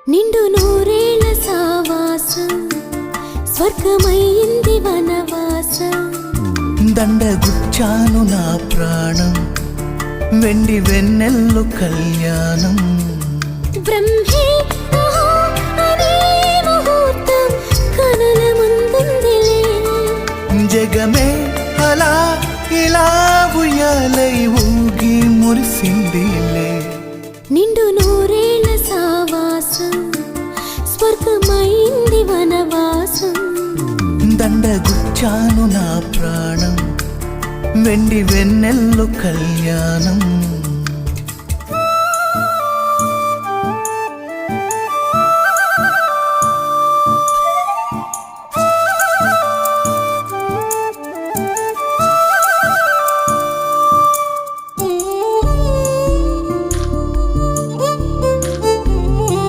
నిండు నూరేళ్ల సావాసం స్వర్గమైంది వనవాసం దండగుచ్చాను నా ప్రాణం వెండి వెన్నెల్లు కళ్యాణం బ్రహ్మే అనే ముహూర్తం కనుల ముందుందిలే జగమే అలా ఇలా ఉయ్యాలై ఊగి మురిసిందిలే నిండు నూరేళ్ల సావాసం స్వర్గమైంది వనవాసం దండగుచ్చాను నా ప్రాణం వెండి వెన్నెల్లు కళ్యాణం